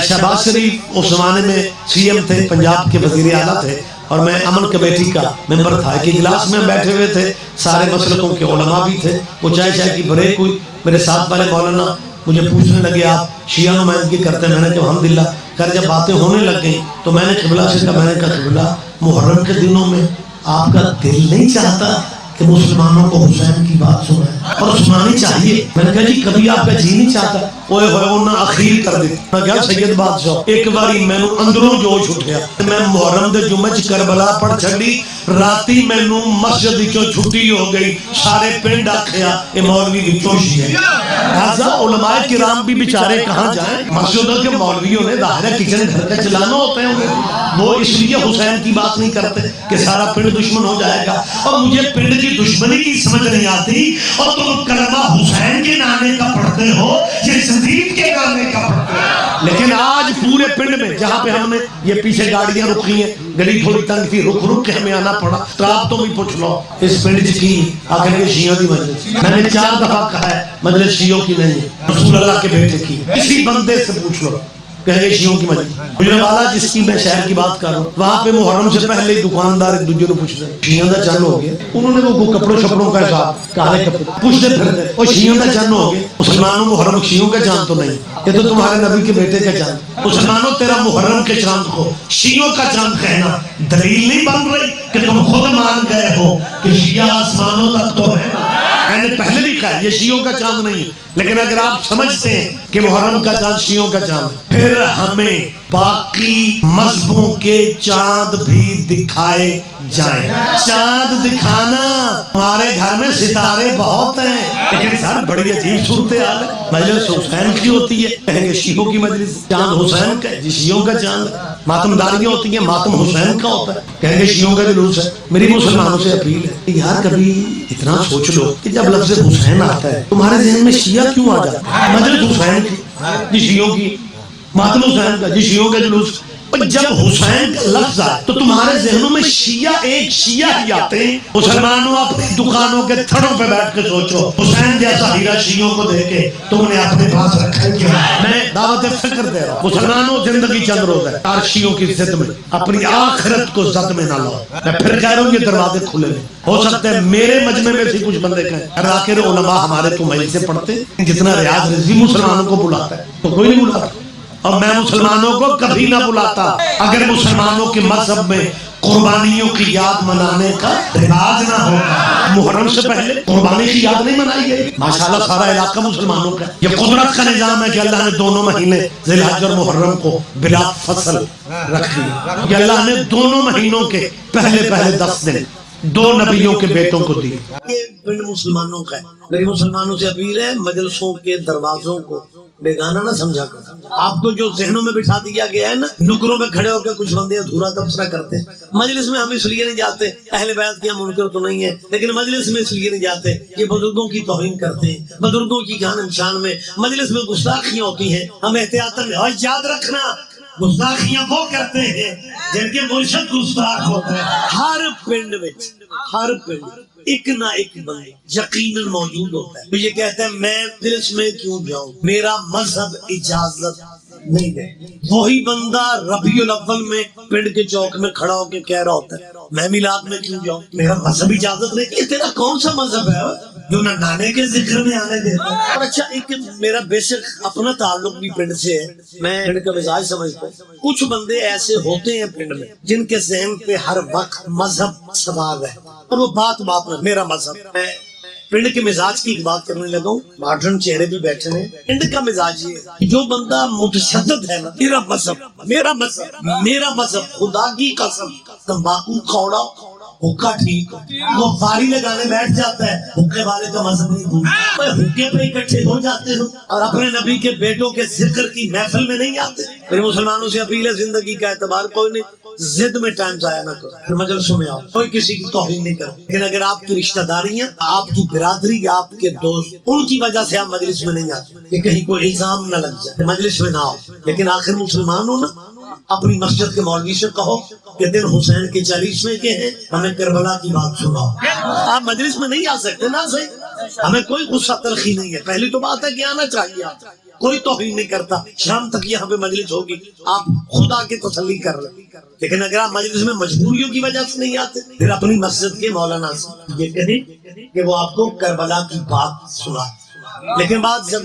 शहबाज शरीफ उस जमाने में सीएम थे, पंजाब के वजीर आला थे, और मैं अमन कमेटी का मेंबर था। एक इजलास में बैठे हुए थे, सारे मसलकों के उलमा भी थे। वो चाय चाय की ब्रेक हुई, मेरे साथ वाले मौलाना मुझे पूछने लगे आप शिया नुमाइंदगी करते हैं? मैंने कहा अल्हम्दुलिल्लाह। कर जब बातें होने लग गई तो मैंने किबला से कहा, मैंने कहा किबला मुहर्रम के दिनों में आपका दिल नहीं चाहता कि मुसलमानों को हुसैन की बात सुनाए और सुनानी चाहिए? मैंने कहा जी कभी आपका जी नहीं चाहता? ओए होए उन्हें अखीर कर दी। मैं क्या सैयद बादशाह एक बारी मैनू अंदरों जोश उठया, मैं मुहर्रम दे जुम्मे च करबला पढ़ छड़ी, राती मैनू मस्जिद विचों छुट्टी हो गई, सारे पिंड आखिया ये मौलवी विचों शिया है। ऐसा उलमाए किराम भी बेचारे कहाँ जाएं? मस्जिदों के मौलवियों ने दाहिर किचन घर का चलाना होता है उन्हें, वो इसलिए हुसैन की बात नहीं करते कि सारा पिंड दुश्मन हो जाएगा। और मुझे पिंड की दुश्मनी की समझ नहीं आती, और तुम कलमा हुसैन के नामे का पढ़ते हो या यजीद के नामे का पढ़ते हो। लेकिन आज पूरे पिंड में जहाँ पे हमने ये पीछे गाड़ियां रुकी हैं, गली थोड़ी तंग थी, रुक रुक के हमें आना पड़ा, तो आप तो भी पूछ लो इस पिंड की आखिर ये शियों की मजलिस। मैंने 4 दफा कहा है मजलिस शियों की नहीं, रसूल अल्लाह के बेटे की। इसी बंदे से पूछ लो, कहेंगे शियों की मजलिस। गुजरावाला जिसकी मैं शहर की बात कर रहा हूँ, वहाँ पे मुहर्रम से पहले दुकानदार एक दूसरे को पूछते शियों का चंद हो गया, उन्होंने वो कपड़ों शपड़ों का हिसाब काले कपड़े पूछते फिरते, और शियों का चंद हो गया। मुसलमानों मुहर्रम शियों का चांद तो नहीं, ये तो तुम्हारे नबी के बेटे का चांद। मुसलमानों तेरा मुहर्रम के चांद को शियों का चांद कहना दलील नहीं बन रही कि तुम खुद मान गए हो कि शिया आसमानों तक तो है। मैंने पहले भी कहा ये शियों का चांद नहीं है, लेकिन अगर आप समझते हैं कि मुहर्रम का चांद शियों का चांद, फिर हमें बाकी मजहबों के चांद भी दिखाए जाए। चांद दिखाना, हमारे घर में सितारे बहुत हैं, लेकिन सर बड़ी अजीब सूरत हाल है। मजलिस हुसैन की होती है, कहेंगे शियों की मजलिस, चांद हुसैन का, शियों का चांद। मातमदारियां होती हैं, मातम हुसैन का होता है, कहेंगे शियों का जुलूस है। मेरी मुसलमानों से अपील है यार कभी इतना सोच लो कि जब लफ्ज़ हुसैन आता है तुम्हारे ज़हन में शिया क्यों आ जाता है? मजलिस हुसैन की जी शियों की, मातम हुसैन का जी शियों का जुलूस। और जब हुसैन का लफ्ज आए तो तुम्हारे जहनों में शिया एक शिया ही आते हैं। मुसलमानों अपनी दुकानों के थड़ों पे बैठ के सोचो, हुसैन जैसा हीरा शियों को देके तुमने अपने पास रखा क्यों? मैं दावत फिक्र दे रहा हूँ, मुसलमानों जिंदगी चंद रोज है, और शियों की जिद में अपनी आखिरत को जद में ना लो। मैं फिर कह रहा हूँ ये दरवाजे खुले नहीं हो सकते। मेरे मजमे में से कुछ बंदे कहें राकिर उलमा हमारे तो मई से पढ़ते, जितना रियाज रिजवी मुसलमानों को बुलाता है तो कोई नहीं बुलाता, और मैं मुसलमानों को कभी ना बुलाता अगर मुसलमानों के मजहब में कुर्बानियों की याद मनाने का रिवाज ना होगा। मुहर्रम से पहले कुर्बानी की याद नहीं मनाई गई। माशाल्लाह सारा इलाका मुसलमानों का, ये कुदरत का निजाम है कि अल्लाह ने दोनों महीने जिलहज और मुहर्रम को बिला फसल रख दिया। ये अल्लाह ने दोनों महीनों के पहले पहले 10 दिन 2 नबियों के बेटों को दिए। ये पिंड मुसलमानों का है। मेरी मुसलमानों से अपील है मजलिसों के दरवाजों को बेगाना ना समझा कर। आपको जो जहनों में बिठा दिया गया है ना, नुकरों में खड़े होकर कुछ बंदे अधूरा तबसरा करते हैं। मजलिस में हम इसलिए नहीं जाते, अहले बैत के मुनकर तो नहीं है, लेकिन मजलिस में इसलिए नहीं जाते कि बुजुर्गों की तौहीन करते हैं, बुजुर्गों की जान शान में मजलिस में गुस्ताखियां होती हैं। हम एहतियातन याद रखना, गुस्ताखियां वो करते हैं जिनके मुर्शिद गुस्ताख होते हैं। हर पिंड में हर पिंड एक ना एक बंदा यकीनन मौजूद होता है तो ये कहता है मैं मजलिस में क्यों जाऊं, मेरा मजहब इजाजत नहीं दे। वही बंदा रबीउल अव्वल में पिंड के चौक में खड़ा होकर कह रहा होता है मैं मिलाद में क्यों जाऊं, मेरा मजहब इजाजत नहीं। ये तेरा कौन सा मजहब है जो ना नाने के जिक्र में आने देता है? और अच्छा एक मेरा बेसिक अपना ताल्लुक भी पिंड से है, मैं पिंड का मिजाज समझता हूँ। कुछ बंदे ऐसे होते हैं पिंड में जिनके ज़हन पे हर वक्त मजहब सवाल है, और वो बात में मेरा मजहब। मैं पिंड के मिजाज की बात करने लगा हूँ, मॉडर्न चेहरे भी बैठे हैं। पिंड का मिजाज ये जो बंदा मुतशद्दिद है ना, मेरा मजहब मेरा मजहब मेरा मजहब, खुदा की कसम तंबाकू खौड़ा हुक्का ठीक, वो फारी लगाने बैठ जाता है, हुक्के वाले का मजहब नहीं। मैं हुक्के पे इकट्ठे हो जाते हो और अपने नबी के बेटों के जिक्र की महफिल में नहीं आते। मेरे मुसलमानों से अपील है जिंदगी का एतबार कोई नहीं, जिद में टाइम जाया ना करो, मजलिसों में आओ, कोई किसी की तौहीन नहीं करो। लेकिन अगर आपकी रिश्तेदारियां, आपकी बिरादरी, आपके दोस्त, उनकी वजह से आप मजलिस में नहीं आते कि कहीं कोई इल्जाम न लग जाए, मजलिस में ना आओ। लेकिन आखिर मुसलमान हो ना, अपनी मस्जिद के मौलवी से कहो कि दिन हुसैन के 40वें के हैं, हमें करबला की बात सुनाओ। आप मजलिस में नहीं आ सकते ना, सही, हमें कोई गुस्सा तलखी नहीं है। पहली तो बात है कि आना चाहिए। کوئی توہین نہیں کرتا، شام تک یہاں پہ مجلس ہوگی، آپ خدا کی تسلی کر لیں۔ لیکن اگر آپ مجلس میں مجبوریوں کی وجہ سے نہیں آتے، پھر اپنی مسجد کے مولانا سے یہ کہیں کہ وہ آپ کو کربلا کی بات سنا۔ لیکن بات جب